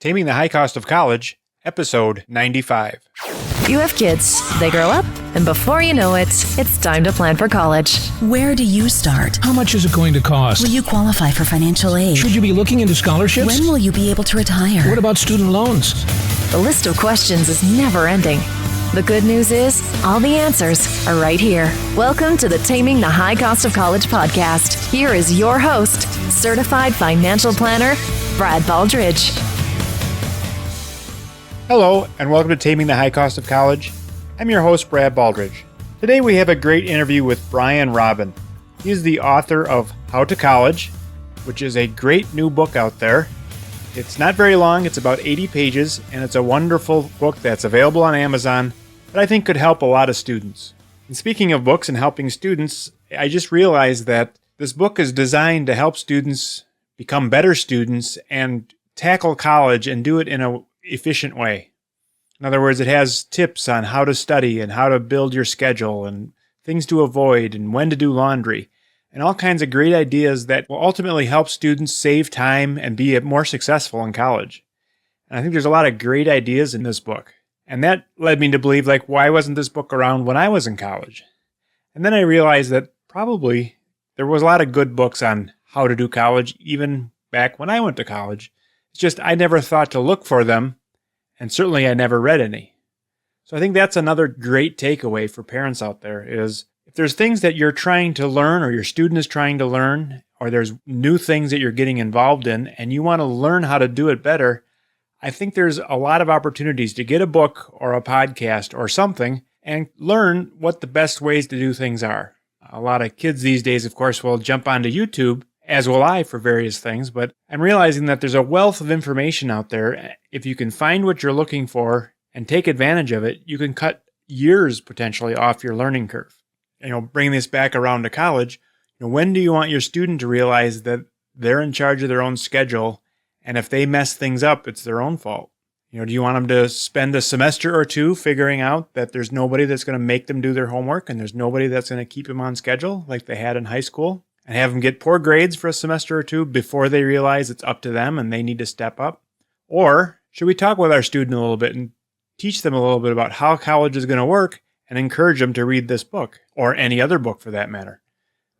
Taming the High Cost of College, Episode 95. You have kids, they grow up, and before you know it, it's time to plan for college. Where do you start? How much is it going to cost? Will you qualify for financial aid? Should you be looking into scholarships? When will you be able to retire? What about student loans? The list of questions is never ending. The good news is, all the answers are right here. Welcome to the Taming the High Cost of College podcast. Here is your host, certified financial planner, Brad Baldridge. Hello, and welcome to Taming the High Cost of College. I'm your host, Brad Baldridge. Today we have a great interview with Brian Robben. He is the author of How to College, which is a great new book out there. It's not very long, it's about 80 pages, and it's a wonderful book that's available on Amazon that I think could help a lot of students. And speaking of books and helping students, I just realized that this book is designed to help students become better students and tackle college and do it in an efficient way. In other words, it has tips on how to study and how to build your schedule and things to avoid and when to do laundry and all kinds of great ideas that will ultimately help students save time and be more successful in college. And I think there's a lot of great ideas in this book. And that led me to believe, why wasn't this book around when I was in college? And then I realized that probably there was a lot of good books on how to do college even back when I went to college. It's just I never thought to look for them, and certainly I never read any. So I think that's another great takeaway for parents out there is if there's things that you're trying to learn or your student is trying to learn, or there's new things that you're getting involved in and you want to learn how to do it better, I think there's a lot of opportunities to get a book or a podcast or something and learn what the best ways to do things are. A lot of kids these days, of course, will jump onto YouTube, as will I, for various things, but I'm realizing that there's a wealth of information out there. If you can find what you're looking for and take advantage of it, you can cut years potentially off your learning curve. Bring this back around to college. When do you want your student to realize that they're in charge of their own schedule, and if they mess things up, it's their own fault? Do you want them to spend a semester or two figuring out that there's nobody that's going to make them do their homework and there's nobody that's going to keep them on schedule like they had in high school? And have them get poor grades for a semester or two before they realize it's up to them and they need to step up? Or should we talk with our student a little bit and teach them a little bit about how college is going to work and encourage them to read this book, or any other book for that matter?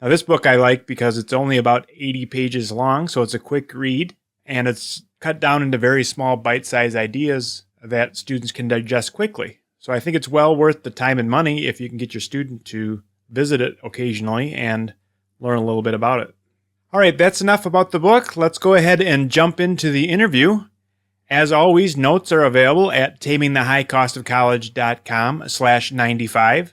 Now, this book I like because it's only about 80 pages long, so it's a quick read, and it's cut down into very small bite-sized ideas that students can digest quickly. So I think it's well worth the time and money if you can get your student to visit it occasionally and learn a little bit about it. All right, that's enough about the book. Let's go ahead and jump into the interview. As always, notes are available at tamingthehighcostofcollege.com/95.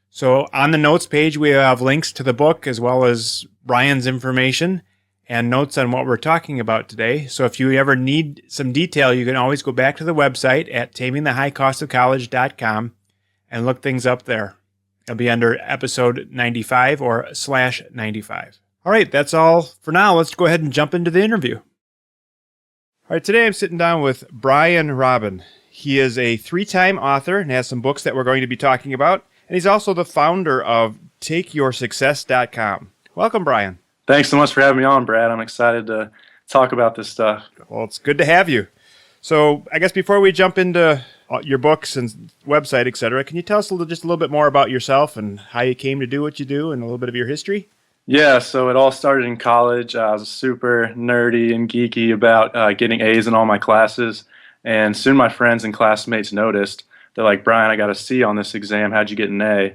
So on the notes page, we have links to the book as well as Brian's information and notes on what we're talking about today. So if you ever need some detail, you can always go back to the website at tamingthehighcostofcollege.com and look things up there. It'll be under episode 95 or /95. All right, that's all for now. Let's go ahead and jump into the interview. All right, today I'm sitting down with Brian Robben. He is a 3-time author and has some books that we're going to be talking about. And he's also the founder of TakeYourSuccess.com. Welcome, Brian. Thanks so much for having me on, Brad. I'm excited to talk about this stuff. Well, it's good to have you. So I guess before we jump into your books and website, etc., can you tell us just a little bit more about yourself and how you came to do what you do and a little bit of your history? Yeah, so it all started in college. I was super nerdy and geeky about getting A's in all my classes, and soon my friends and classmates noticed. They're like, "Brian, I got a C on this exam. How'd you get an A?"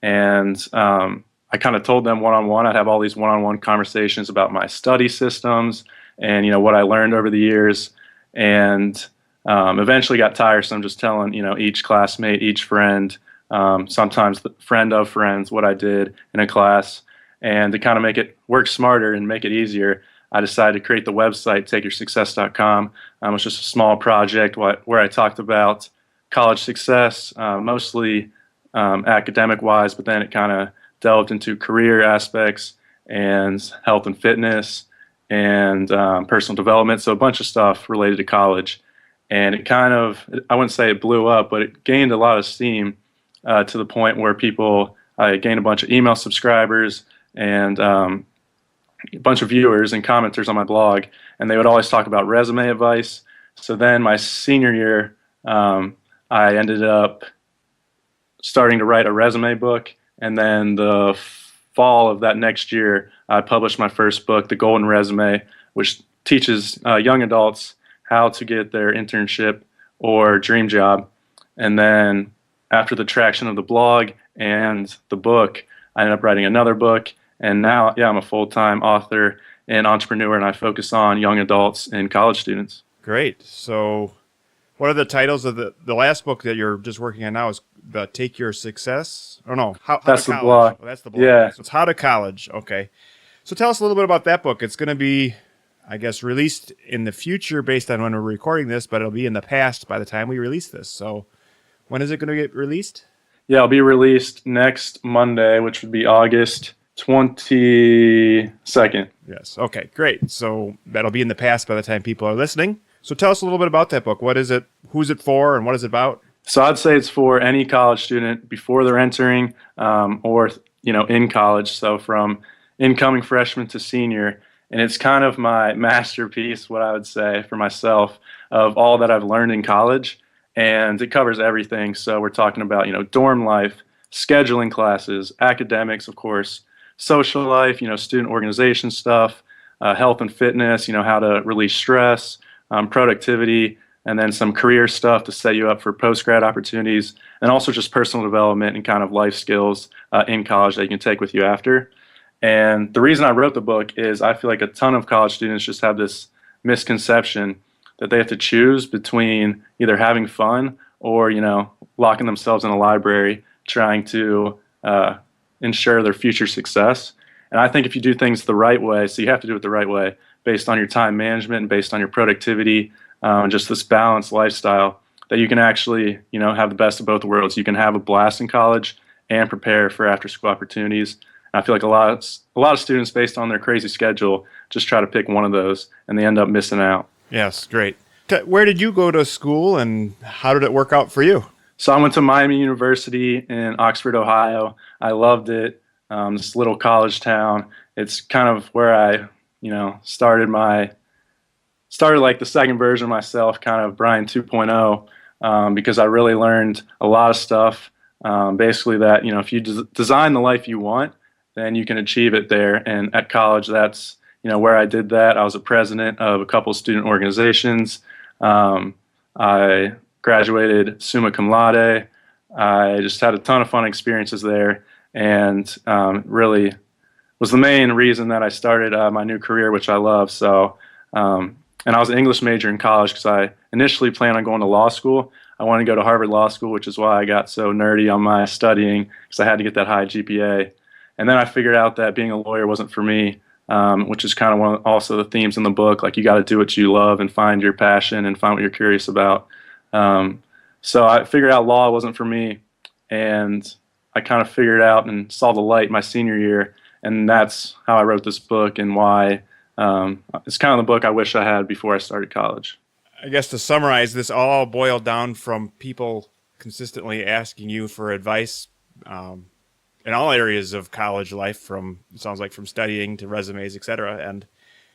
And I kind of told them one-on-one. I'd have all these one-on-one conversations about my study systems and what I learned over the years, and eventually got tiresome just telling each classmate, each friend, sometimes the friend of friends, what I did in a class. And to kind of make it work smarter and make it easier, I decided to create the website, TakeYourSuccess.com. It was just a small project where I talked about college success, mostly academic-wise, but then it kind of delved into career aspects and health and fitness and personal development, so a bunch of stuff related to college. And it kind of, I wouldn't say it blew up, but it gained a lot of steam to the point where I gained a bunch of email subscribers and a bunch of viewers and commenters on my blog, and they would always talk about resume advice. So then my senior year, I ended up starting to write a resume book. And then the fall of that next year, I published my first book, The Golden Resume, which teaches young adults how to get their internship or dream job. And then after the traction of the blog and the book, I ended up writing another book. And now, I'm a full-time author and entrepreneur, and I focus on young adults and college students. Great. So what are the titles of the last book that you're just working on now is the Take Your Success? Oh, no. How That's to the College. blog. Oh, that's the blog. Yeah. So it's How to College. Okay. So tell us a little bit about that book. It's going to be, I guess, released in the future based on when we're recording this, but it'll be in the past by the time we release this. So when is it going to get released? Yeah, it'll be released next Monday, which would be August 22nd. Yes. Okay, great. So that'll be in the past by the time people are listening. So tell us a little bit about that book. What is it? Who's it for? And what is it about? So I'd say it's for any college student before they're entering or in college. So from incoming freshman to senior. And it's kind of my masterpiece, what I would say for myself, of all that I've learned in college. And it covers everything. So we're talking about, dorm life, scheduling classes, academics, of course, social life, student organization stuff, health and fitness, how to release stress, productivity, and then some career stuff to set you up for post-grad opportunities, and also just personal development and kind of life skills in college that you can take with you after. And the reason I wrote the book is I feel like a ton of college students just have this misconception that they have to choose between either having fun or, locking themselves in a library trying to ensure their future success. And I think if you do things the right way, so you have to do it the right way, based on your time management and based on your productivity, and just this balanced lifestyle, that you can actually, have the best of both worlds. You can have a blast in college and prepare for after-school opportunities. And I feel like a lot of students, based on their crazy schedule, just try to pick one of those, and they end up missing out. Yes, great. Where did you go to school, and how did it work out for you? So I went to Miami University in Oxford, Ohio. I loved it. This little college town. It's kind of where I, started like the second version of myself, kind of Brian 2.0, because I really learned a lot of stuff. Basically that, if you design the life you want, then you can achieve it there. And at college, that's, where I did that. I was a president of a couple student organizations. I graduated summa cum laude. I just had a ton of fun experiences there, and really was the main reason that I started my new career, which I love. So, and I was an English major in college because I initially planned on going to law school. I wanted to go to Harvard Law School, which is why I got so nerdy on my studying, because I had to get that high GPA. And then I figured out that being a lawyer wasn't for me, which is kind of also the themes in the book. Like, you got to do what you love and find your passion and find what you're curious about. So I figured out law wasn't for me, and I kind of figured out and saw the light my senior year, and that's how I wrote this book, and why it's kind of the book I wish I had before I started college. I guess to summarize, this all boiled down from people consistently asking you for advice in all areas of college life, it sounds like from studying to resumes, etc. And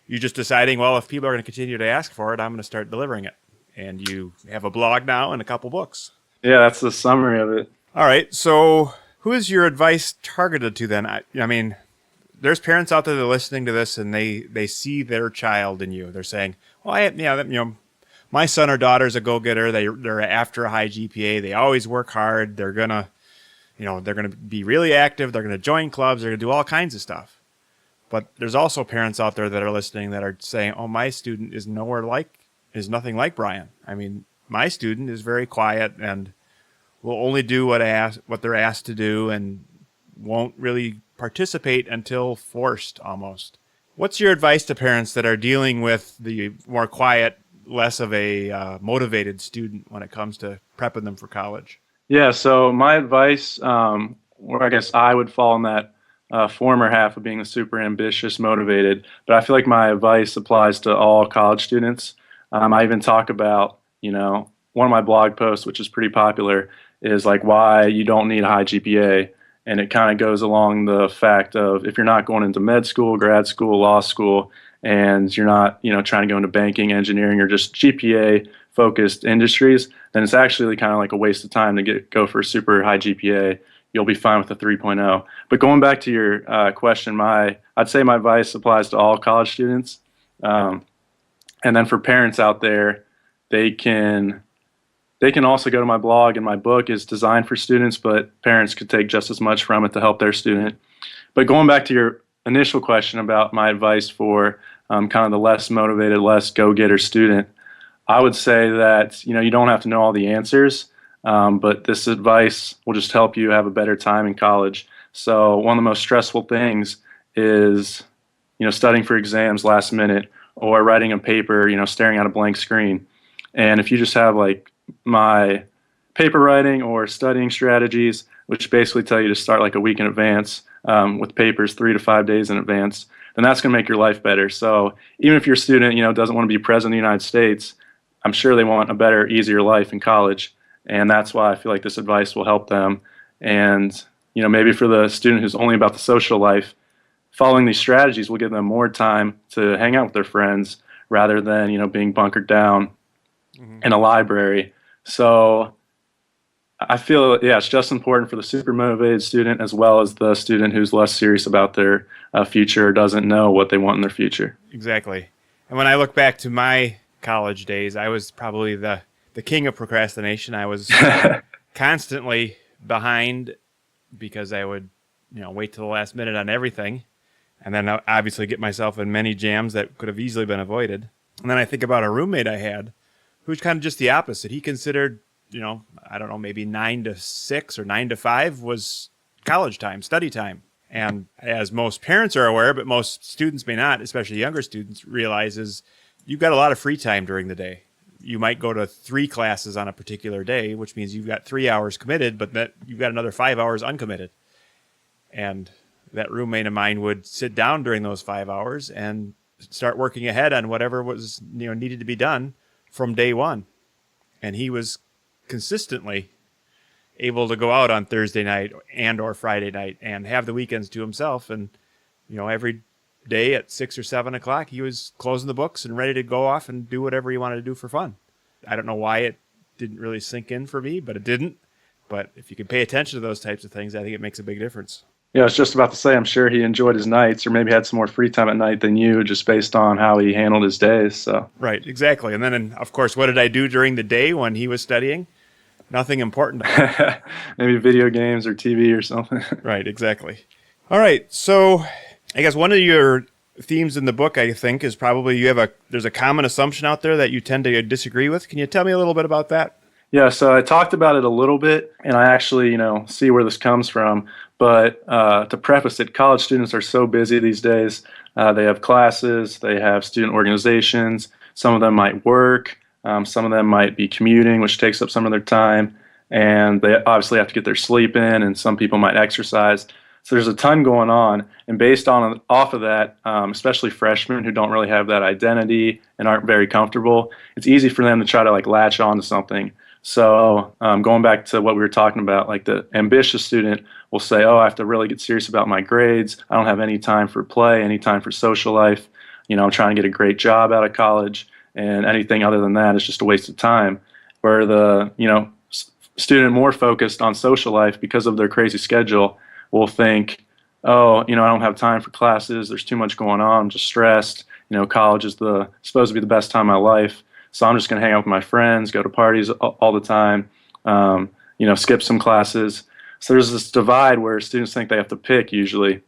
you just deciding, well, if people are going to continue to ask for it, I'm going to start delivering it. And you have a blog now and a couple books. Yeah, that's the summary of it. All right. So who is your advice targeted to then? I mean, there's parents out there that are listening to this, and they see their child in you. They're saying, well, my son or daughter's a go-getter. They're after a high GPA. They always work hard. They're gonna be really active. They're gonna join clubs. They're gonna do all kinds of stuff. But there's also parents out there that are listening that are saying, oh, my student is nothing like Brian. I mean, my student is very quiet and will only do what they're asked to do, and won't really participate until forced almost. What's your advice to parents that are dealing with the more quiet, less of a motivated student when it comes to prepping them for college? Yeah, so my advice, or I guess I would fall in that former half of being the super ambitious, motivated, but I feel like my advice applies to all college students. I even talk about, one of my blog posts, which is pretty popular, is like why you don't need a high GPA. And it kind of goes along the fact of, if you're not going into med school, grad school, law school, and you're not, trying to go into banking, engineering, or just GPA focused industries, then it's actually kind of like a waste of time to go for a super high GPA. You'll be fine with a 3.0. But going back to your question, I'd say my advice applies to all college students. And then for parents out there, they can also go to my blog, and my book is designed for students, but parents could take just as much from it to help their student. But going back to your initial question about my advice for kind of the less motivated, less go-getter student, I would say that, you don't have to know all the answers, but this advice will just help you have a better time in college. So one of the most stressful things is, studying for exams last minute, or writing a paper, staring at a blank screen. And if you just have like my paper writing or studying strategies, which basically tell you to start like a week in advance with papers 3 to 5 days in advance, then that's going to make your life better. So even if your student, doesn't want to be president of the United States, I'm sure they want a better, easier life in college. And that's why I feel like this advice will help them. And, maybe for the student who's only about the social life, following these strategies will give them more time to hang out with their friends rather than, being bunkered down in a library. So I feel, it's just important for the super motivated student as well as the student who's less serious about their future or doesn't know what they want in their future. Exactly. And when I look back to my college days, I was probably the king of procrastination. I was constantly behind because I would, wait till the last minute on everything, and then obviously get myself in many jams that could have easily been avoided. And then I think about a roommate I had who's kind of just the opposite. He considered, I don't know, maybe 9 to 6 or 9 to 5 was college time, study time. And as most parents are aware, but most students may not, especially younger students, realize is you've got a lot of free time during the day. You might go to 3 classes on a particular day, which means you've got 3 hours committed, but that you've got another 5 hours uncommitted. And that roommate of mine would sit down during those 5 hours and start working ahead on whatever was needed to be done from day one. And he was consistently able to go out on Thursday night and or Friday night and have the weekends to himself. And, every day at 6 or 7 o'clock, he was closing the books and ready to go off and do whatever he wanted to do for fun. I don't know why it didn't really sink in for me, but it didn't. But if you can pay attention to those types of things, I think it makes a big difference. Yeah, I was just about to say, I'm sure he enjoyed his nights or maybe had some more free time at night than you, just based on how he handled his days. So right, exactly. And then, of course, what did I do during the day when he was studying? Nothing important. Maybe video games or TV or something. Right, exactly. All right, so I guess one of your themes in the book, I think, is probably there's a common assumption out there that you tend to disagree with. Can you tell me a little bit about that? Yeah, so I talked about it a little bit, and I actually, see where this comes from. But to preface it, college students are so busy these days. They have classes, they have student organizations. Some of them might work. Some of them might be commuting, which takes up some of their time. And they obviously have to get their sleep in, and some people might exercise. So there's a ton going on. And based off of that, especially freshmen who don't really have that identity and aren't very comfortable, it's easy for them to try to latch on to something. So going back to what we were talking about, like the ambitious student will say, oh, I have to really get serious about my grades. I don't have any time for play, any time for social life. I'm trying to get a great job out of college, and anything other than that is just a waste of time. Where the, student more focused on social life because of their crazy schedule will think, oh, I don't have time for classes. There's too much going on. I'm just stressed. College is supposed to be the best time of my life. So I'm just going to hang out with my friends, go to parties all the time, skip some classes. So there's this divide where students think they have to pick usually.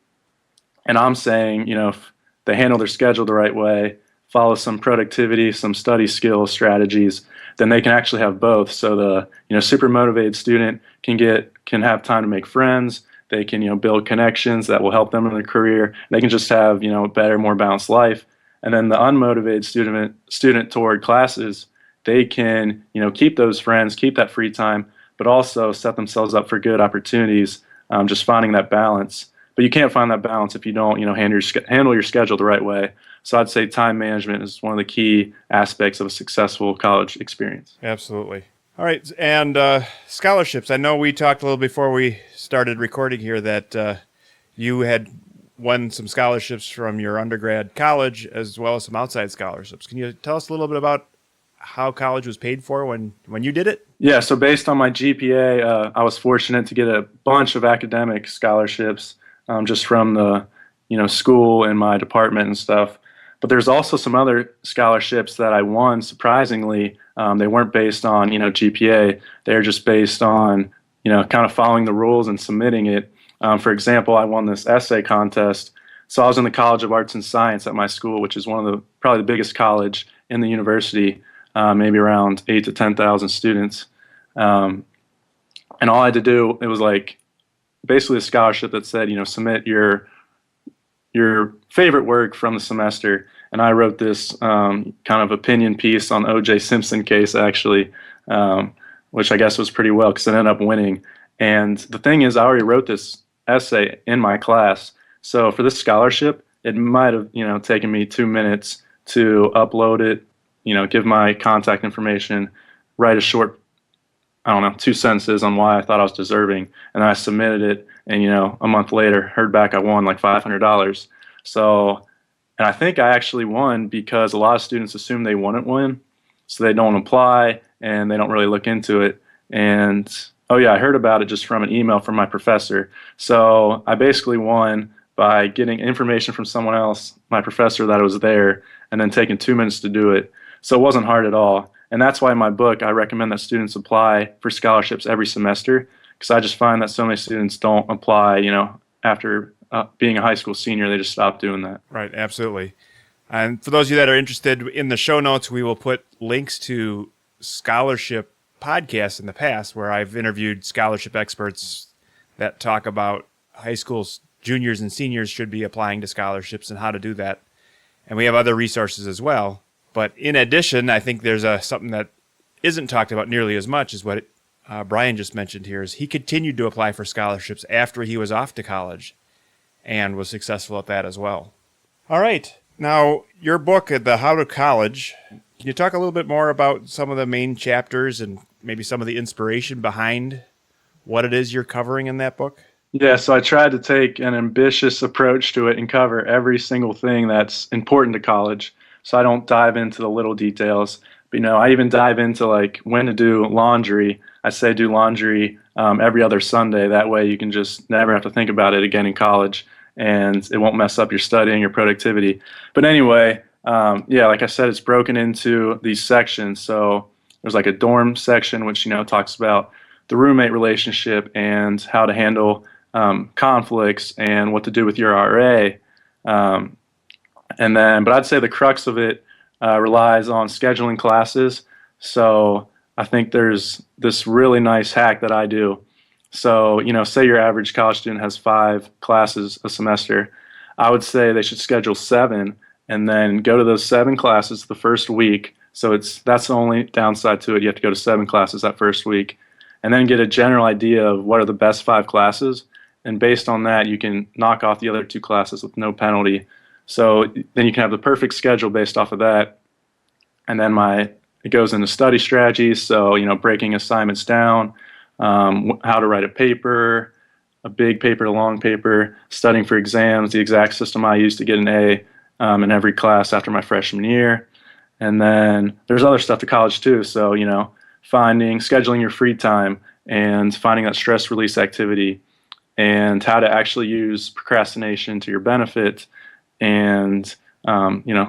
And I'm saying, if they handle their schedule the right way, follow some productivity, some study skills strategies, then they can actually have both. So the super motivated student can have time to make friends. They can build connections that will help them in their career. They can just have a better, more balanced life. And then the unmotivated student toward classes, they can keep those friends, keep that free time, but also set themselves up for good opportunities. Just finding that balance. But you can't find that balance if you don't handle your schedule the right way. So I'd say time management is one of the key aspects of a successful college experience. Absolutely. All right, and scholarships. I know we talked a little before we started recording here that you had won some scholarships from your undergrad college as well as some outside scholarships. Can you tell us a little bit about how college was paid for when you did it? Yeah, so based on my GPA, I was fortunate to get a bunch of academic scholarships just from the school and my department and stuff. But there's also some other scholarships that I won. Surprisingly, they weren't based on GPA. They're just based on kind of following the rules and submitting it. For example, I won this essay contest. So I was in the College of Arts and Science at my school, which is probably the biggest college in the university, maybe around 8,000 to 10,000 students. And all I had to do, it was like basically a scholarship that said, submit your favorite work from the semester. And I wrote this kind of opinion piece on O.J. Simpson case, actually, which I guess was pretty well because it ended up winning. And the thing is, I already wrote this essay in my class. So for this scholarship, it might have, taken me 2 minutes to upload it, give my contact information, write a short, 2 sentences on why I thought I was deserving. And then I submitted it. And, a month later, heard back I won like $500. So, and I think I actually won because a lot of students assume they wouldn't win. So they don't apply and they don't really look into it. And, oh yeah, I heard about it just from an email from my professor. So I basically won by getting information from someone else, my professor, that was there, and then taking 2 minutes to do it. So it wasn't hard at all. And that's why in my book, I recommend that students apply for scholarships every semester, because I just find that so many students don't apply, after being a high school senior, they just stop doing that. Right, absolutely. And for those of you that are interested, in the show notes, we will put links to scholarship podcasts in the past where I've interviewed scholarship experts that talk about high school juniors and seniors should be applying to scholarships and how to do that. And we have other resources as well. But in addition, I think there's something that isn't talked about nearly as much as what Brian just mentioned here, is he continued to apply for scholarships after he was off to college and was successful at that as well. All right. Now, your book, The How to College, can you talk a little bit more about some of the main chapters and maybe some of the inspiration behind what it is you're covering in that book? Yeah, so I tried to take an ambitious approach to it and cover every single thing that's important to college. So I don't dive into the little details. But, I even dive into like when to do laundry. I say do laundry every other Sunday. That way you can just never have to think about it again in college, and it won't mess up your studying, your productivity. But anyway, like I said, it's broken into these sections. So there's like a dorm section, which, talks about the roommate relationship and how to handle conflicts and what to do with your RA. But I'd say the crux of it relies on scheduling classes. So I think there's this really nice hack that I do. So, say your average college student has 5 classes a semester. I would say they should schedule 7 and then go to those 7 classes the first week. So that's the only downside to it. You have to go to 7 classes that first week and then get a general idea of what are the best 5 classes. And based on that, you can knock off the other 2 classes with no penalty. So then you can have the perfect schedule based off of that. And then it goes into study strategies. So, breaking assignments down, how to write a paper, a big paper, a long paper, studying for exams, the exact system I used to get an A in every class after my freshman year. And then there's other stuff to college too. So, scheduling your free time and finding that stress release activity and how to actually use procrastination to your benefit and,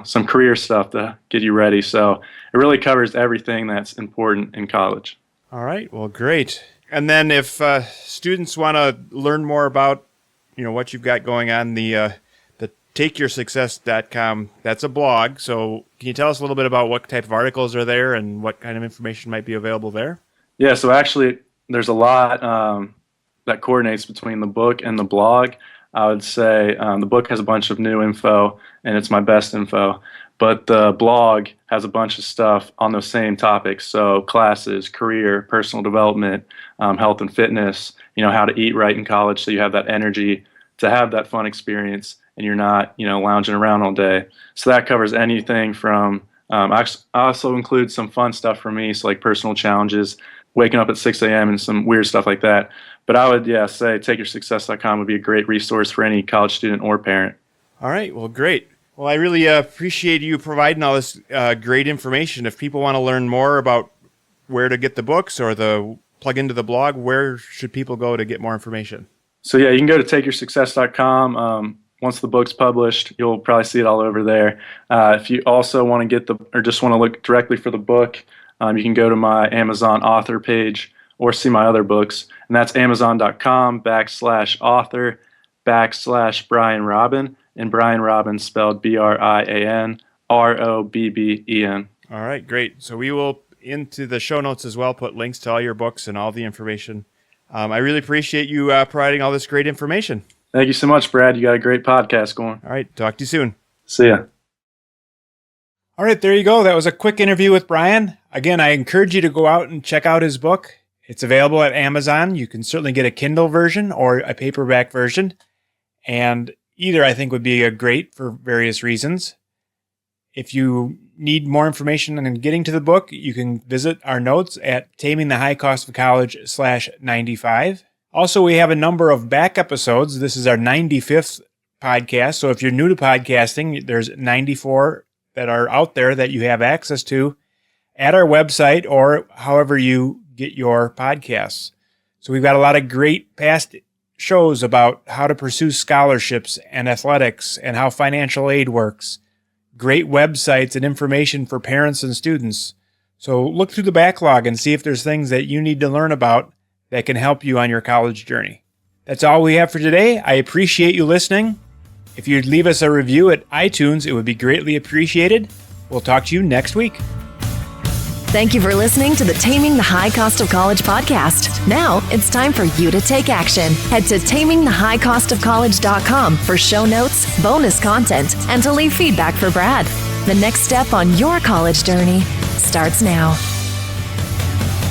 some career stuff to get you ready. So it really covers everything that's important in college. All right. Well, great. And then if students want to learn more about, what you've got going on, the takeyoursuccess.com, that's a blog. So can you tell us a little bit about what type of articles are there and what kind of information might be available there? Yeah, so actually there's a lot that coordinates between the book and the blog. I would say the book has a bunch of new info, and it's my best info. But the blog has a bunch of stuff on those same topics. So classes, career, personal development, health and fitness, how to eat right in college so you have that energy to have that fun experience and you're not, lounging around all day. So that covers anything from, I also include some fun stuff for me, so like personal challenges, waking up at 6 a.m. and some weird stuff like that. But I would, say takeyoursuccess.com would be a great resource for any college student or parent. All right. Well, great. Well, I really appreciate you providing all this great information. If people want to learn more about where to get the books or plug into the blog, where should people go to get more information? So you can go to takeyoursuccess.com. Once the book's published, you'll probably see it all over there. If you also want to get or just want to look directly for the book, you can go to my Amazon author page or see my other books. And that's amazon.com/author/Brian Robben. And Brian Robben spelled BrianRobben. All right, great. So we will, into the show notes as well, put links to all your books and all the information. I really appreciate you providing all this great information. Thank you so much, Brad. You got a great podcast going. All right, talk to you soon. See ya. All right, there you go. That was a quick interview with Brian. Again, I encourage you to go out and check out his book. It's available at Amazon. You can certainly get a Kindle version or a paperback version. And either, I think, would be great for various reasons. If you need more information on getting to the book, you can visit our notes at tamingthehighcostofcollege/95. Also, we have a number of back episodes. This is our 95th podcast. So if you're new to podcasting, there's 94 that are out there that you have access to at our website or however you get your podcasts. So we've got a lot of great past shows about how to pursue scholarships and athletics and how financial aid works. Great websites and information for parents and students. So look through the backlog and see if there's things that you need to learn about that can help you on your college journey. That's all we have for today. I appreciate you listening. If you'd leave us a review at iTunes, it would be greatly appreciated. We'll talk to you next week. Thank you for listening to the Taming the High Cost of College podcast. Now it's time for you to take action. Head to tamingthehighcostofcollege.com for show notes, bonus content, and to leave feedback for Brad. The next step on your college journey starts now.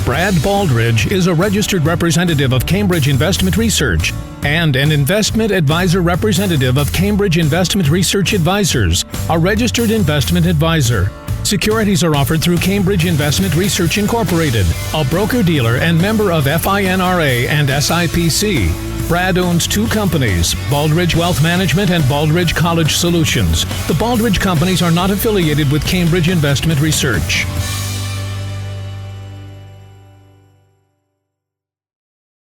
Brad Baldridge is a registered representative of Cambridge Investment Research and an investment advisor representative of Cambridge Investment Research Advisors, a registered investment advisor. Securities are offered through Cambridge Investment Research Incorporated, a broker-dealer and member of FINRA and SIPC. Brad owns two companies, Baldridge Wealth Management and Baldridge College Solutions. The Baldridge companies are not affiliated with Cambridge Investment Research.